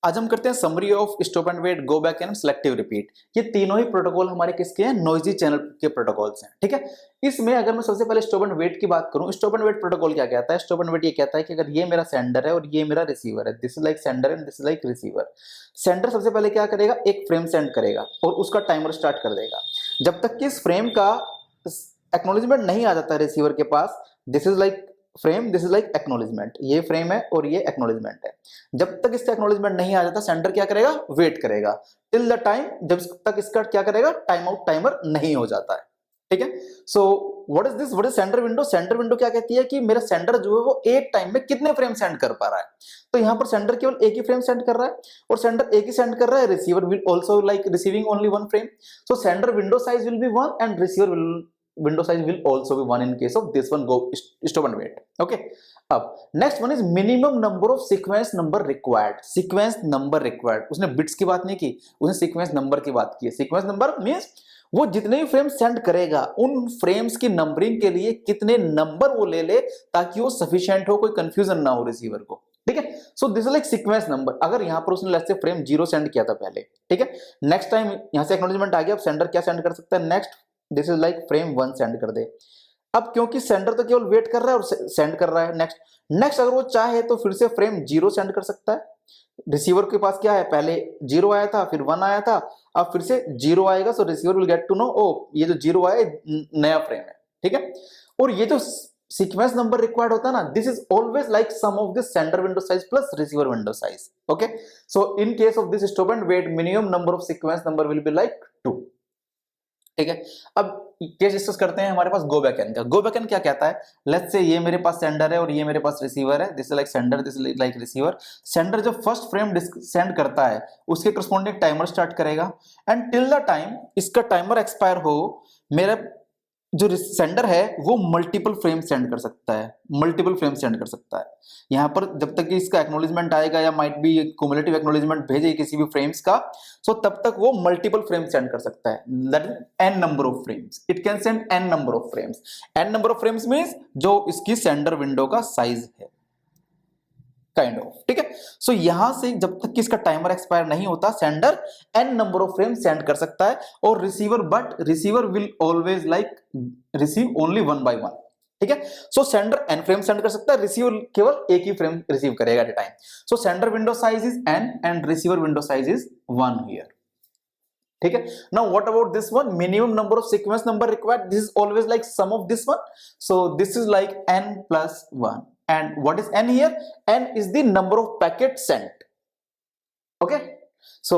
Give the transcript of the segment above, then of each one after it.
आज हम करते हैं summary of stop and wait, go back and selective repeat. ये तीनों ही प्रोटोकॉल हमारे किसके हैं? नॉइजी चैनल के प्रोटोकॉल्स हैं, ठीक है। इसमें अगर मैं सबसे पहले स्टॉप एंड वेट की बात करूं, स्टॉप एंड वेट प्रोटोकॉल क्या कहता है? स्टॉप एंड वेट ये कहता है कि अगर ये मेरा सेंडर है और ये मेरा रिसीवर है, this is like sender and this is like receiver. Sender सबसे पहले क्या करेगा? एक फ्रेम सेंड करेगा और उसका टाइमर स्टार्ट कर देगा। जब तक कि इस फ्रेम का एक्नॉलेजमेंट नहीं आ जाता रिसीवर के पास, this is like frame, this is like acknowledgement, ये फ्रेम है और ये एक्नॉलेजमेंट है। जब तक इसका एक्नॉलेजमेंट नहीं आ जाता, सेंडर क्या करेगा? वेट करेगा टिल द टाइम जब तक इसका क्या करेगा? टाइम आउट टाइमर नहीं हो जाता है, ठीक है। So what is this? What is sender window? Sender window क्या कहती है कि मेरा सेंडर जो है वो एक टाइम में कितने फ्रेम सेंड कर पा रहा है। तो यहां पर सेंडर केवल एक ही फ्रेम सेंड कर रहा है और सेंडर एक ही सेंड कर रहा है, receiver will also like receiving only one frame. So sender window size will be 1 and receiver will window size will also be 1 in case of this one, go stop and wait, okay। अब next one is minimum number of sequence number required. Sequence number required, उसने bits की बात नहीं की, उसने sequence number की बात की है। सीक्वेंस नंबर मींस वो जितने भी फ्रेम सेंड करेगा उन फ्रेम्स की नंबरिंग के लिए कितने नंबर वो ले ले ताकि वो सफिशिएंट हो, कोई कंफ्यूजन ना हो रिसीवर को, ठीक है। So this is like sequence number. अगर यहां पर उसने लेट्स से फ्रेम 0 सेंड किया था पहले, ठीक है, नेक्स्ट टाइम यहां से एक्नॉलेजमेंट आ गया, अब सेंडर क्या सेंड कर सकता है? Next this is like frame 1 send कर दे। अब क्योंकि सेंडर तो केवल वेट कर रहा है और सेंड कर रहा है नेक्स्ट, अगर वो चाहे तो फिर से फ्रेम 0 सेंड कर सकता है। रिसीवर के पास क्या है? पहले 0 आया था, फिर 1 आया था, अब फिर से 0 आएगा। So receiver will get to know, ओ ये जो 0 आया नया फ्रेम है, ठीक है। और ये जो सीक्वेंस नंबर रिक्वायर्ड होता है ना, this is always like sum of this sender window size plus receiver window size, okay. So in case of this stop and wait, minimum number of sequence number will be like 2, ठीक है। अब case discuss करते हैं हमारे पास गो backend का। गो backend क्या कहता है? लेट्स से ये मेरे पास सेंडर है और ये मेरे पास रिसीवर है, this is like sender, this is like receiver. Sender जब फर्स्ट फ्रेम सेंड करता है उसके करस्पॉन्डिंग टाइमर स्टार्ट करेगा एंड टिल द टाइम इसका टाइमर एक्सपायर हो, मेरा जो सेंडर है वो मल्टीपल फ्रेम सेंड कर सकता है, मल्टीपल फ्रेम सेंड कर सकता है। यहां पर जब तक कि इसका एक्नॉलेजमेंट आएगा या माइट बी क्युमुलेटिव एक्नॉलेजमेंट भेजे किसी भी फ्रेम्स का, सो तब तक वो मल्टीपल फ्रेम सेंड कर सकता है। That is N number of frames, it can send N number of frames. N number of frames means जो इसकी सेंडर विंडो का साइज है, काइंड ऑफ, ठीक है। सो यहां से जब तक कि इसका टाइमर एक्सपायर नहीं होता, sender N number of frame send कर सकता है और receiver, but receiver will always like receive only 1 by 1, ठीक है। So sender N frame send कर सकता है, रिसीवर केवल एक ही फ्रेम रिसीव करेगा at a time. So sender window size is N and receiver window size is 1 here, ठीक है। Now what about this one? Minimum number of sequence number required, this is always like sum of this one. So this is like n plus 1 and what is n here? n is the number of packets sent, okay। so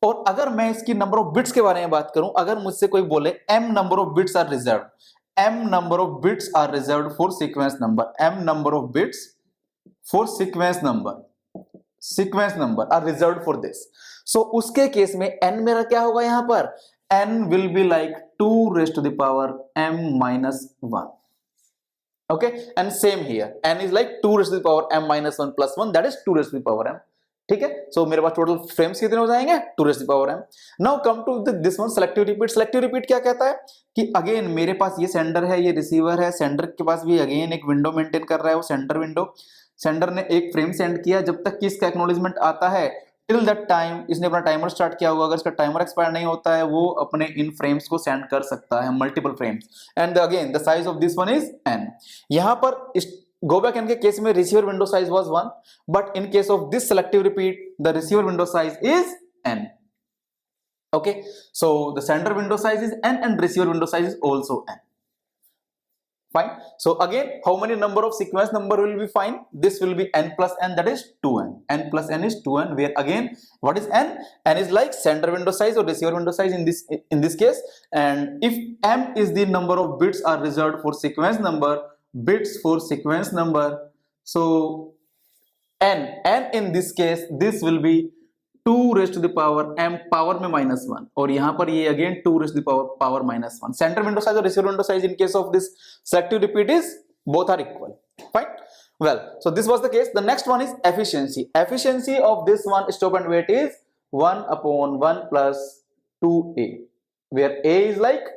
और अगर मैं इसकी number of bits के बारे में बात करूं, अगर मुझसे कोई बोले m number of bits are reserved, m number of bits are reserved for sequence number, m number of bits for sequence number are reserved for this, so उसके केस में n मेरा क्या होगा? यहां पर n will be like 2 raised to the power m minus 1, okay। and same here n is like 2 raised to the power m minus 1 plus 1, that is 2 raised to the power m, ठीक है। सो मेरे पास total frames कितने हो जाएंगे? 2 raised to the power m। Now come to this one, selective repeat. Selective repeat क्या कहता है कि अगेन मेरे पास ये सेंडर है, ये रिसीवर है, सेंडर के पास भी अगेन एक विंडो मेंटेन कर रहा है, वो सेंडर विंडो। सेंडर ने एक फ्रेम सेंड किया, जब तक कि इसका एक्नॉलेजमेंट आता है टिल दैट टाइम इसने अपना टाइमर स्टार्ट किया होगा। अगर इसका टाइमर एक्सपायर नहीं होता है, वो अपने इन फ्रेम्स को सेंड कर सकता है, multiple frames. And again the size of this one is n। यहां पर गो बैक एन के केस में receiver window size was 1, but in case of this selective repeat the receiver window size is n, okay। so the sender window size is n and receiver window size is also n, fine। so again how many number of sequence number will be fine? This will be n plus n, that is 2n, n plus n is 2n, where again what is n? N is like sender window size or receiver window size in this case, and if m is the number of bits are reserved for sequence number, bits for sequence number, so n in this case this will be 2 raised to the power m power में -1, और यहां पर ये again 2 raised to the power -1। Sender window size और receiver window size in case of this selective repeat is both are equal, fine. well, so this was the case। the next one is efficiency। efficiency of this one stop and wait is 1 upon 1 plus 2a, where a is like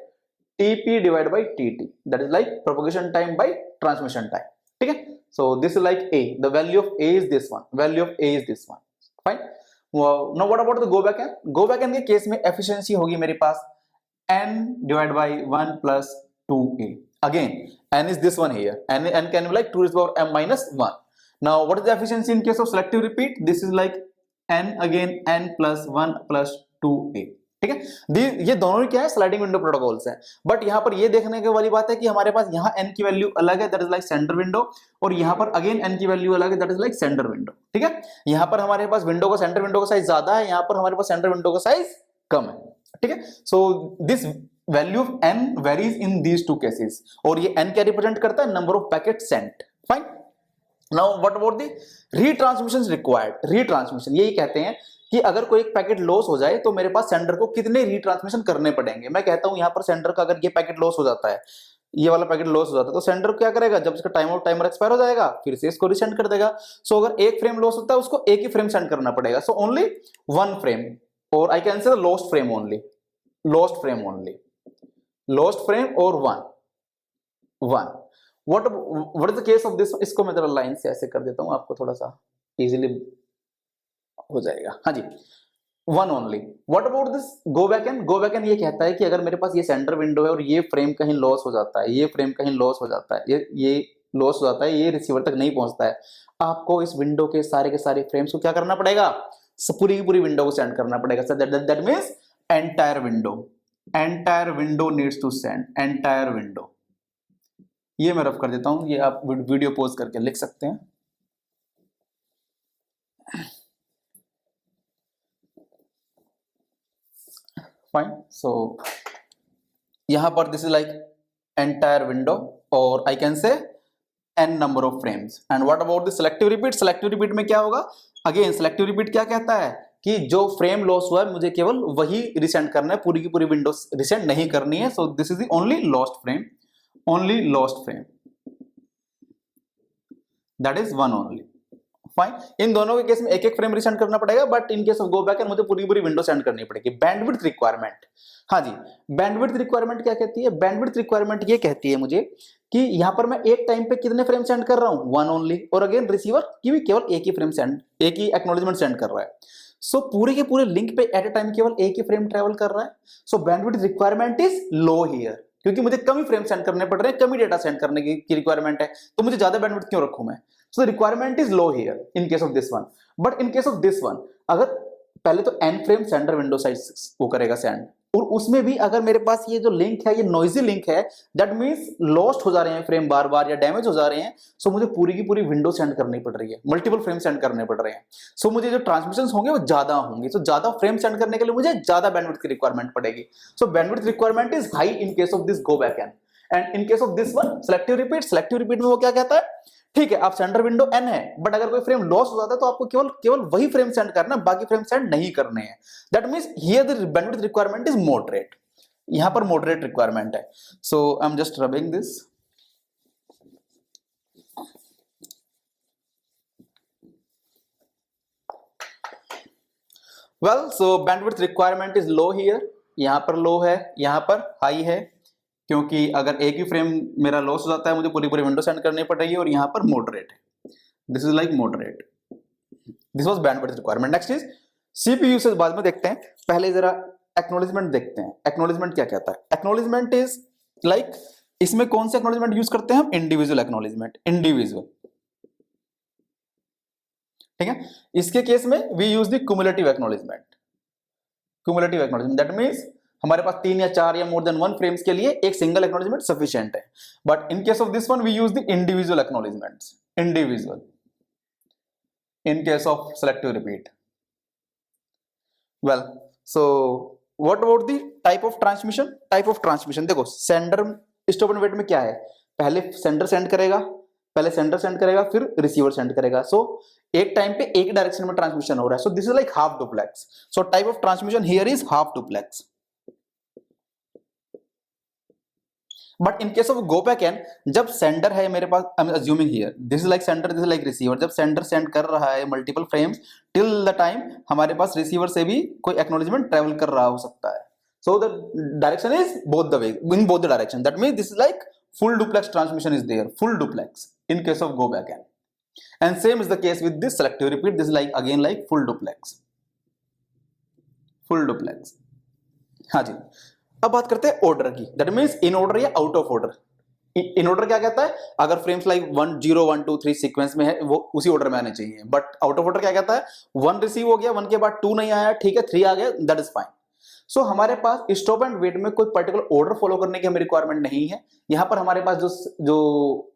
tp divided by tt, that is like propagation time by transmission time, ठीक है। so this is like a, the value of a is this one, value of a is this one, fine। Now what about the go back N? Go back N के case में efficiency होगी मेरे पास n divided by 1 plus 2a. Again, n is this one here. N can be like 2 to the power m minus 1. Now, what is the efficiency in case of selective repeat? This is like n again n plus 1 plus 2a. ठीक है, ये दोनों ही क्या है, sliding window protocols हैं। But यहाँ पर ये देखने के वाली बात है कि हमारे पास यहाँ n की वैल्यू अलग है, that is like centre window, और यहाँ पर अगेन n की वैल्यू अलग है, that is like centre window. ठीक है, यहाँ पर हमारे पास विंडो का सेंटर विंडो का साइज ज्यादा है, यहाँ पर हमारे पास सेंटर विंडो का साइज कम है। ठीक है, so this value of n varies in these two cases, और ये n क्या रिप्रेजेंट करता है, number of packet Saint. Fine, now what about the retransmission required? Retransmission यही कहते हैं कि अगर कोई एक पैकेट लॉस हो जाए तो मेरे पास सेंडर को कितने रीट्रांसमिशन करने पड़ेंगे। मैं कहता हूं यहां पर सेंडर का अगर ये पैकेट लॉस हो जाता है, ये वाला पैकेट लॉस हो जाता है, तो सेंडर क्या करेगा, जब इसका टाइमर एक्सपायर हो जाएगा फिर से इसको रीसेंड कर देगा। सो अगर एक फ्रेम लॉस होता है उसको एक ही फ्रेम सेंड करना पड़ेगा, सो ओनली वन फ्रेम, और I can say lost frame only, lost frame only, lost frame और one. What is the case of this? इसको मैं जरा लाइन से ऐसे कर देता हूं, आपको थोड़ा सा इजीली हो जाएगा। हाँ जी, one only. What about this go back N? Go back N ये कहता है कि अगर मेरे पास ये सेंटर विंडो है और ये फ्रेम कहीं लॉस हो जाता है, ये फ्रेम कहीं लॉस हो जाता है, ये लॉस हो जाता है, ये रिसीवर तक नहीं पहुंचता है, आपको इस विंडो के सारे फ्रेम्स को क्या करना पड़ेगा, पूरी की पूरी विंडो को सेंड करना पड़ेगा। So that means entire window needs to send, entire window. ये मैं रफ कर देता हूं, ये आप वीडियो पॉज करके लिख सकते हैं। फाइन, सो यहां पर this is like entire window, और I can say n number of frames. And what about the selective repeat? Selective repeat में क्या होगा, अगेन सिलेक्टिव रिपीट क्या कहता है कि जो फ्रेम लॉस हुआ है मुझे केवल वही रिसेंड करना है, पूरी की पूरी विंडो रिसेंड नहीं करनी है। So this is the only lost frame, only lost frame, that is one only. Fine, इन दोनों के केस में एक एक फ्रेम रिसेंड करना पड़ेगा, but in case of go back N मुझे पूरी पूरी विंडो सेंड करनी पड़ेगी। बैंडविड्थ रिक्वायरमेंट, हाँ जी, बैंडविड्थ रिक्वायरमेंट क्या कहती है? बैंडविड्थ रिक्वायरमेंट ये कहती है मुझे कि यहां पर मैं एक टाइम पे कितने फ्रेम सेंड कर रहा हूं, वन ओनली, और अगेन रिसीवर की भी केवल एक ही फ्रेम सेंड, एक ही एक्नॉलेजमेंट सेंड कर रहा है। सो पूरे के पूरे लिंक पे एट ए टाइम केवल एक ही फ्रेम ट्रेवल कर रहा है। So bandwidth requirement is low here, क्योंकि मुझे कम ही फ्रेम सेंड करने पड़ रहे हैं, कम ही डेटा सेंड करने की रिक्वायरमेंट है, तो मुझे ज्यादा बैंडविड्थ क्यों रखूं मैं? So the requirement is low here in case of this one, but in case of this one अगर पहले तो n frame sender window size वो करेगा सेंड, और उसमें भी अगर मेरे पास ये जो लिंक है ये नॉइजी लिंक है, दैट मींस लॉस्ट हो जा रहे हैं फ्रेम बार बार या डैमेज हो जा रहे हैं, सो मुझे पूरी की पूरी विंडो सेंड करनी पड़ रही है, मल्टीपल फ्रेम सेंड करने पड़ रहे हैं। सो मुझे जो ट्रांसमिशन होंगे वो ज्यादा होंगे, सो ज्यादा फ्रेम सेंड करने के लिए मुझे ज्यादा बैंडविड्थ की रिक्वायरमेंट पड़ेगी। So bandwidth requirement is high in case of this go back N, and in case of this one selective repeat, selective repeat में वो क्या कहता है, ठीक है आप सेंटर विंडो n है, बट अगर कोई फ्रेम लॉस हो जाता है तो आपको केवल वही फ्रेम सेंड करना है, बाकी फ्रेम सेंड नहीं करने हैं। That means here the bandwidth requirement is moderate, यहां पर मॉडरेट रिक्वायरमेंट है। So I am just rubbing this. Well, so bandwidth requirement is low here, यहां पर लो है, यहां पर हाई है, क्योंकि अगर एक ही फ्रेम मेरा लॉस हो जाता है मुझे पूरी पूरी विंडो सेंड करनी पड़ेगी, और यहां पर मॉडरेट है, this is like moderate. This was bandwidth requirement. Next is CPU से बाद में देखते हैं, पहले जरा एक्नॉलेजमेंट देखते हैं। एक्नॉलेजमेंट क्या कहता है? एक्नॉलेजमेंट इज लाइक, इसमें कौन से एक्नॉलेजमेंट यूज करते हैं हम? इंडिविजुअल एक्नॉलेजमेंट, इंडिविजुअल, ठीक है। इसके केस में we use the cumulative acknowledgement, cumulative acknowledgement that means हमारे पास 3 या 4 या मोर देन 1 फ्रेम्स के लिए एक सिंगल एक्नॉलेजमेंट सफिशिएंट है, but in case of this one we use the individual acknowledgements, individual in case of selective repeat. Well, so what about the type of transmission? Type of transmission देखो, sender stop and wait में क्या है, पहले sender send करेगा, पहले sender send करेगा फिर receiver send करेगा। सो एक टाइम पे एक डायरेक्शन में ट्रांसमिशन हो रहा है, so this is like half duplex. So type of transmission here is half duplex. But in case of go back N, जब सेंडर है मेरे पास, I am assuming here this is like sender, this is like receiver, जब sender send कर रहा है multiple frames, till the time हमारे पास रिसीवर से भी कोई एक्नॉलेजमेंट ट्रेवल कर रहा हो सकता है। So the direction is both the way, in both the direction, that means this is like full duplex transmission is there, full duplex in case of go back n, and same is the case with this selective repeat, this is like again like full duplex, full duplex. हाँ जी, अब बात करते हैं order की, that means in order या out of order. In order क्या कहता है, अगर फ्रेम्स लाइक 1 0 1 2 3 सीक्वेंस में है वो उसी ऑर्डर में आने चाहिए, बट आउट ऑफ ऑर्डर क्या कहता है, 1 रिसीव हो गया, 1 के बाद 2 नहीं आया, ठीक है, 3 आ गया, दैट इज फाइन। सो हमारे पास स्टॉप एंड वेट में कोई पर्टिकुलर ऑर्डर फॉलो करने की हमें रिक्वायरमेंट नहीं है। यहां पर हमारे पास जो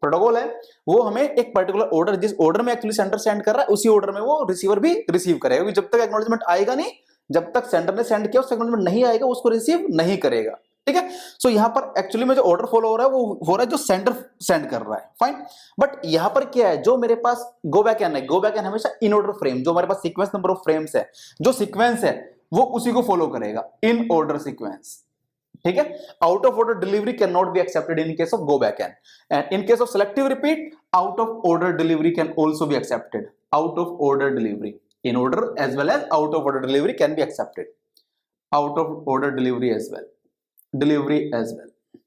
प्रोटोकॉल है वो हमें एक पर्टिकुलर ऑर्डर, जिस ऑर्डर में एक्चुअली सेंडर सेंड कर रहा है उसी ऑर्डर में वो रिसीवर भी रिसीव करेगा, क्योंकि जब तक एक्नॉलेजमेंट आएगा नहीं, जब तक सेंडर ने सेंड किया उस एक्नॉलेजमेंट नहीं आएगा उसको रिसीव नहीं करेगा, ठीक है। सो यहां पर एक्चुअली में जो ऑर्डर फॉलो हो रहा है वो हो रहा है जो सेंडर सेंड कर रहा है, फाइन। बट यहां पर क्या है, जो मेरे पास गो बैक एन है, गो बैक एन हमेशा इन ऑर्डर फ्रेम, जो हमारे पास सीक्वेंस नंबर ऑफ फ्रेम्स है, जो सीक्वेंस है वो उसी को फॉलो करेगा, इन ऑर्डर सीक्वेंस, ठीक है। Out of order delivery can not be accepted in case of go back N, and in case of selective repeat out of order delivery can also be accepted. Out of order delivery in order as well as out of order delivery can be accepted, out of order delivery as well, delivery as well.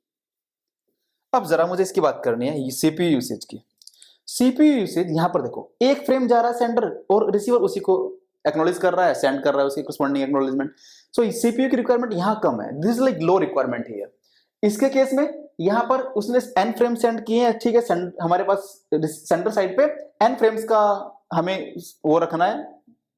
अब जरा मुझे इसकी बात करनी है CPU usage की। CPU usage यहां पर देखो, एक फ्रेम जा रहा है सेंडर और रिसीवर उसी को एक्नॉलेज कर रहा है, सेंड कर रहा है उसकी करस्पॉन्डिंग एक्नॉलेजमेंट। सो सीपीयू की रिक्वायरमेंट यहां कम है, this is like low requirement here. इसके केस में यहां पर उसने n फ्रेम सेंड किए हैं, ठीक है, हमारे पास सेंटर साइड पे n फ्रेम्स का हमें वो रखना है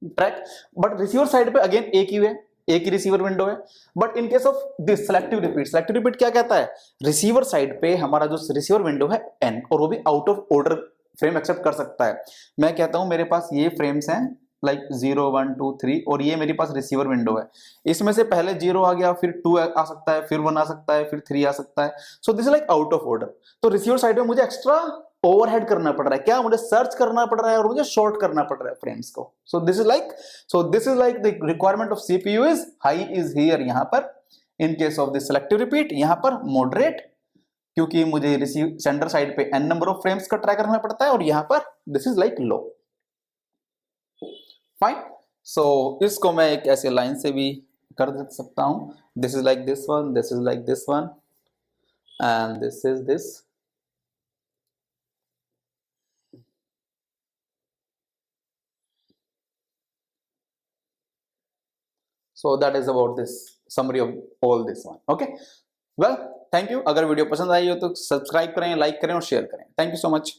ट्रैक, बट रिसीवर साइड पे अगेन एक ही है, एक ही रिसीवर विंडो है। But in case of this selective repeat, selective repeat क्या कहता है, रिसीवर साइड पे हमारा जो रिसीवर विंडो है n, और वो भी out of order frame accept कर सकता है। मैं कहता हूं मेरे पास ये फ्रेम्स हैं लाइक 0 1 2 3 और ये मेरे पास रिसीवर विंडो है, इसमें से पहले 0 आ गया, फिर 2 आ सकता है, फिर 1 आ सकता है, फिर 3 आ सकता है। So this is like out of order. तो रिसीवर साइड में मुझे एक्स्ट्रा ओवरहेड करना पड़ रहा है, क्या मुझे सर्च करना पड़ रहा है और मुझे शॉर्ट करना पड़ रहा है फ्रेम्स को। So this is like the requirement of CPU is high is here यहां पर। In case of the selective repeat यहां पर मॉडरेट, क्योंकि मुझे रिसीव सेंडर साइड पे n नंबर ऑफ फ्रेम्स का ट्रैक करना पड़ता है, और यहां पर this is like low, fine. So इसको मैं एक ऐसे लाइन से भी कर सकता हूं, this is like this one, this is like this one, and this is this. So that is about this summary of all this one. Okay. Well, thank you. अगर वीडियो पसंद आई हो तो सब्सक्राइब करें, लाइक करें और share करें। Thank you so much.